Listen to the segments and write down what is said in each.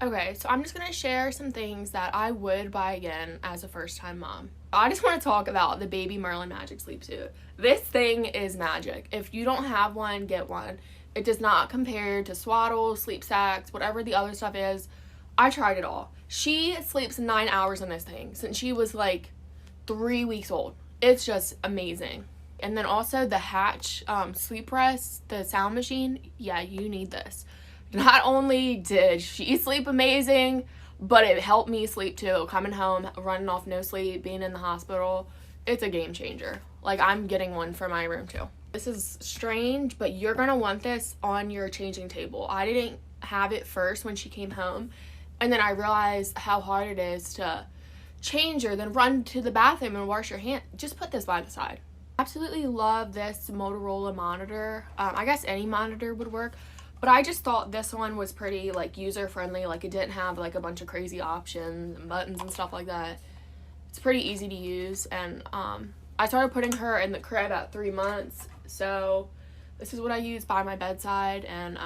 Okay, so I'm just gonna share some things that I would buy again as a first-time mom. I just want to talk about the Baby Merlin Magic Sleep Suit. This thing is magic. If you don't have one, get one. It does not compare to Swaddle, Sleep Sacks, whatever the other stuff is. I tried it all. She sleeps 9 hours in this thing since she was like 3 weeks old. It's just amazing. And then also the Hatch sleep rest, the sound machine. Yeah, you need this. Not only did she sleep amazing, but it helped me sleep too. Coming home, running off no sleep, being in the hospital, it's a game changer. Like, I'm getting one for my room too. This is strange, but you're gonna want this on your changing table. I didn't have it first when she came home, and then I realized how hard it is to change her, then run to the bathroom and wash your hand. Just put this by the side. Absolutely love this Motorola monitor. I guess any monitor would work, but I just thought this one was pretty like user friendly. Like, it didn't have like a bunch of crazy options and buttons and stuff like that. It's pretty easy to use, and I started putting her in the crib at 3 months, so this is what I use by my bedside, and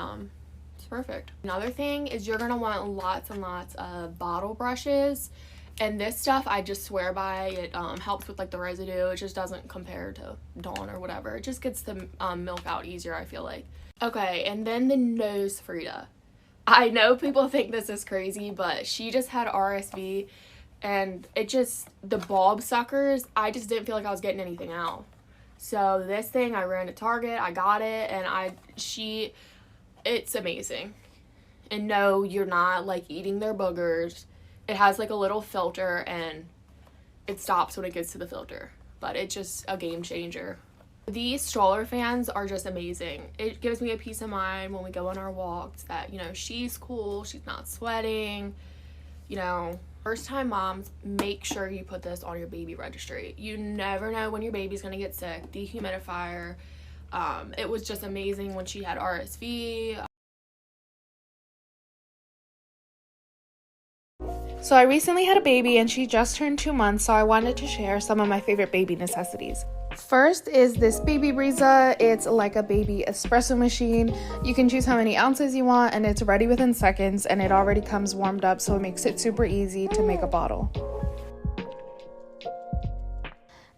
it's perfect. Another thing is you're gonna want lots and lots of bottle brushes. And this stuff, I just swear by. It helps with like the residue. It just doesn't compare to Dawn or whatever. It just gets the milk out easier, I feel like. Okay, and then the nose Frida. I know people think this is crazy, but she just had RSV, and it just, the bulb suckers, I just didn't feel like I was getting anything out. So this thing, I ran to Target, I got it, and it's amazing. And no, you're not like eating their boogers. It has like a little filter, and it stops when it gets to the filter, but it's just a game changer. These stroller fans are just amazing. It gives me a peace of mind when we go on our walks that, you know, she's cool, she's not sweating, you know. First time moms, make sure you put this on your baby registry. You never know when your baby's gonna get sick. Dehumidifier. It was just amazing when she had RSV. So I recently had a baby and she just turned 2 months, so I wanted to share some of my favorite baby necessities. First is this Baby Brezza. It's like a baby espresso machine. You can choose how many ounces you want, and it's ready within seconds, and it already comes warmed up, so it makes it super easy to make a bottle.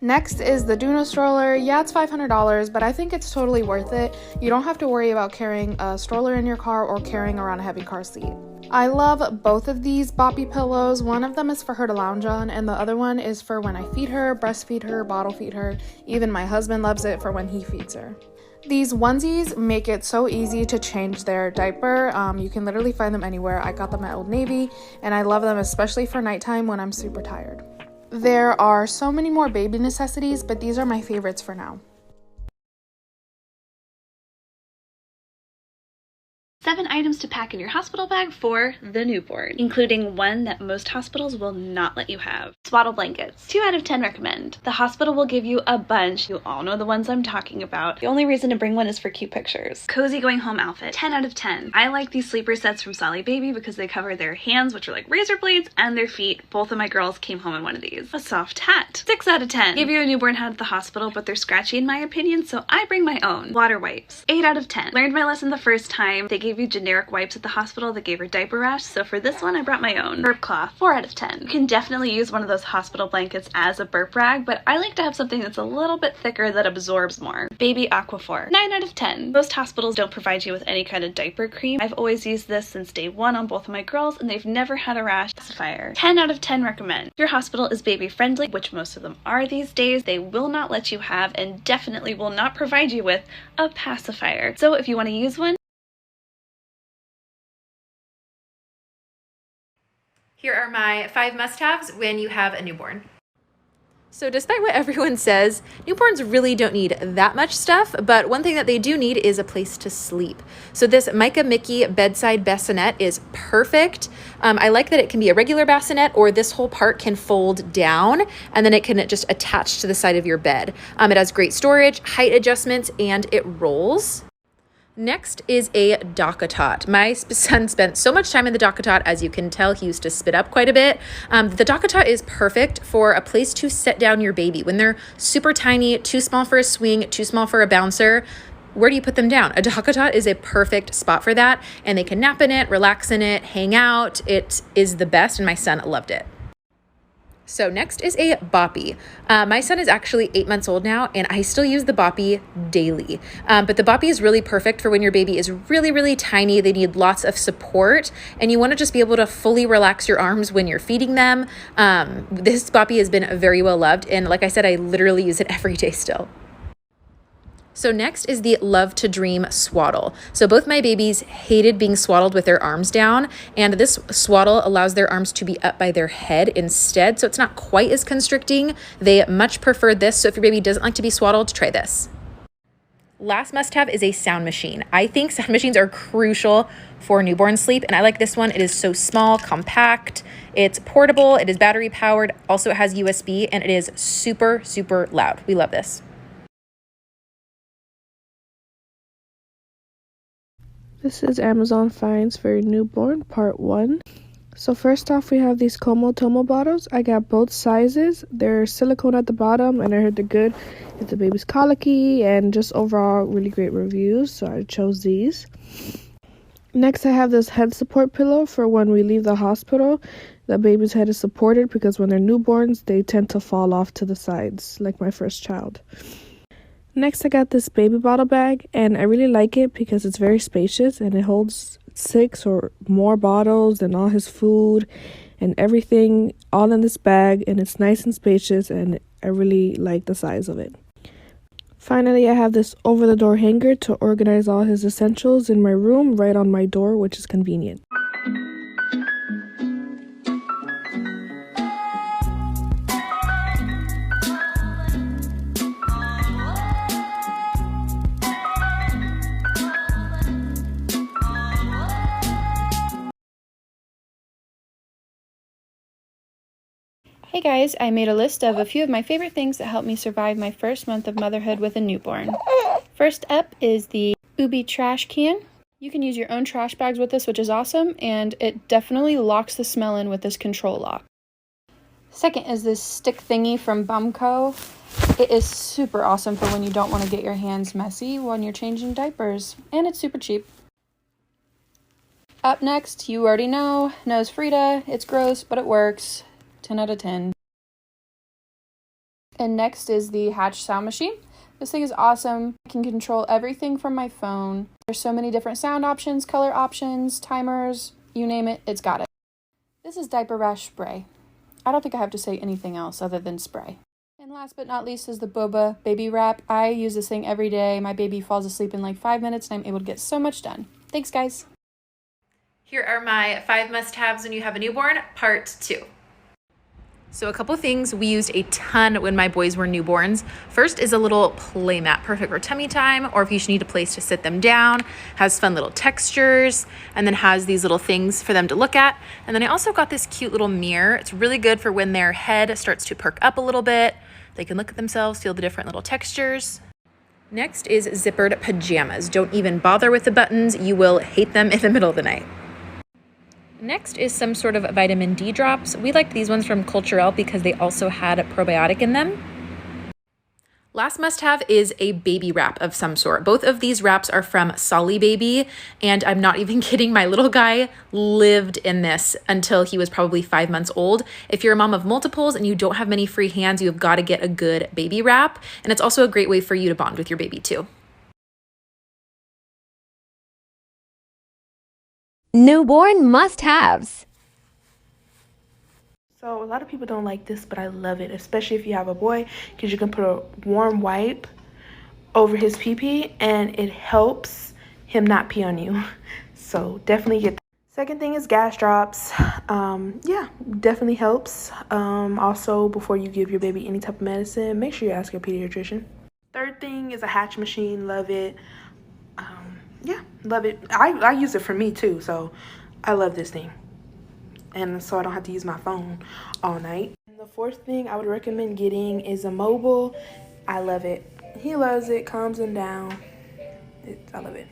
Next is the Duna stroller. Yeah, it's $500, but I think it's totally worth it. You don't have to worry about carrying a stroller in your car or carrying around a heavy car seat. I love both of these Boppy pillows. One of them is for her to lounge on, and the other one is for when I feed her, breastfeed her, bottle feed her. Even my husband loves it for when he feeds her. These onesies make it so easy to change their diaper. You can literally find them anywhere. I got them at Old Navy, and I love them especially for nighttime when I'm super tired. There are so many more baby necessities, but these are my favorites for now. 7 items to pack in your hospital bag for the newborn, including one that most hospitals will not let you have. Swaddle blankets. 2 out of 10 recommend. The hospital will give you a bunch. You all know the ones I'm talking about. The only reason to bring one is for cute pictures. Cozy going home outfit. 10 out of 10. I like these sleeper sets from Solly Baby because they cover their hands, which are like razor blades, and their feet. Both of my girls came home in one of these. A soft hat. 6 out of 10. Give you a newborn hat at the hospital, but they're scratchy in my opinion, so I bring my own. Water wipes. 8 out of 10. Learned my lesson the first time. They gave you generic wipes at the hospital that gave her diaper rash, so for this one I brought my own. Burp cloth. 4 out of 10. You can definitely use one of those hospital blankets as a burp rag, but I like to have something that's a little bit thicker that absorbs more. Baby Aquaphor. 9 out of 10. Most hospitals don't provide you with any kind of diaper cream. I've always used this since day 1 on both of my girls, and they've never had a rash. Pacifier. 10 out of 10 recommend. If your hospital is baby friendly, which most of them are these days, they will not let you have and definitely will not provide you with a pacifier. So if you want to use one, here are my 5 must-haves when you have a newborn. So despite what everyone says, newborns really don't need that much stuff, but one thing that they do need is a place to sleep. So this Micah Mickey bedside bassinet is perfect. I like that it can be a regular bassinet, or this whole part can fold down and then it can just attach to the side of your bed. It has great storage, height adjustments, and it rolls. Next is a DockATot. My son spent so much time in the DockATot, as you can tell, he used to spit up quite a bit. The DockATot is perfect for a place to set down your baby. When they're super tiny, too small for a swing, too small for a bouncer, where do you put them down? A DockATot is a perfect spot for that, and they can nap in it, relax in it, hang out. It is the best, and my son loved it. So next is a Boppy. My son is actually 8 months old now, and I still use the Boppy daily. But the Boppy is really perfect for when your baby is really, really tiny. They need lots of support, and you want to just be able to fully relax your arms when you're feeding them. This Boppy has been very well loved, and like I said, I literally use it every day still. So next is the Love to Dream Swaddle. So both my babies hated being swaddled with their arms down, and this swaddle allows their arms to be up by their head instead, so it's not quite as constricting. They much prefer this, so if your baby doesn't like to be swaddled, try this. Last must-have is a sound machine. I think sound machines are crucial for newborn sleep, and I like this one. It is so small, compact, it's portable, it is battery powered, also it has USB, and it is super, super loud. We love this. This is Amazon finds for newborn part 1. So first off, we have these Como Tomo bottles. I got both sizes. They're silicone at the bottom, and I heard they're good if the baby's colicky, and just overall really great reviews, so I chose these. Next, I have this head support pillow for when we leave the hospital. The baby's head is supported because when they're newborns, they tend to fall off to the sides, like my first child. Next, I got this baby bottle bag, and I really like it because it's very spacious and it holds 6 or more bottles and all his food and everything all in this bag, and it's nice and spacious, and I really like the size of it. Finally, I have this over-the-door hanger to organize all his essentials in my room right on my door, which is convenient. Hey guys, I made a list of a few of my favorite things that helped me survive my first month of motherhood with a newborn. First up is the Ubi trash can. You can use your own trash bags with this, which is awesome, and it definitely locks the smell in with this control lock. Second is this stick thingy from Bumco. It is super awesome for when you don't want to get your hands messy when you're changing diapers, and it's super cheap. Up next, you already know, Nose Frida. It's gross, but it works. 10 out of 10. And next is the Hatch sound machine. This thing is awesome. I can control everything from my phone. There's so many different sound options, color options, timers, you name it, it's got it. This is Diaper Rash Spray. I don't think I have to say anything else other than spray. And last but not least is the Boba Baby Wrap. I use this thing every day. My baby falls asleep in like 5 minutes and I'm able to get so much done. Thanks, guys. Here are my 5 must-haves when you have a newborn, part 2. So a couple things we used a ton when my boys were newborns. First is a little play mat, perfect for tummy time, or if you need a place to sit them down. Has fun little textures, and then has these little things for them to look at. And then I also got this cute little mirror. It's really good for when their head starts to perk up a little bit. They can look at themselves, feel the different little textures. Next is zippered pajamas. Don't even bother with the buttons. You will hate them in the middle of the night. Next is some sort of vitamin D drops. We liked these ones from Culturelle because they also had a probiotic in them. Last must-have is a baby wrap of some sort. Both of these wraps are from Solly Baby, and I'm not even kidding, my little guy lived in this until he was probably 5 months old. If you're a mom of multiples and you don't have many free hands, you have got to get a good baby wrap, and it's also a great way for you to bond with your baby too. Newborn must-haves. So a lot of people don't like this, but I love it, especially if you have a boy, because you can put a warm wipe over his pee-pee and it helps him not pee on you. So definitely get that. Second thing is gas drops. Yeah, definitely helps. Also, before you give your baby any type of medicine, make sure you ask your pediatrician. Third thing is a Hatch machine. Love it. Yeah, love it. I use it for me too, so I love this thing. And so I don't have to use my phone all night. And the fourth thing I would recommend getting is a mobile. I love it. He loves it, calms him down. I love it.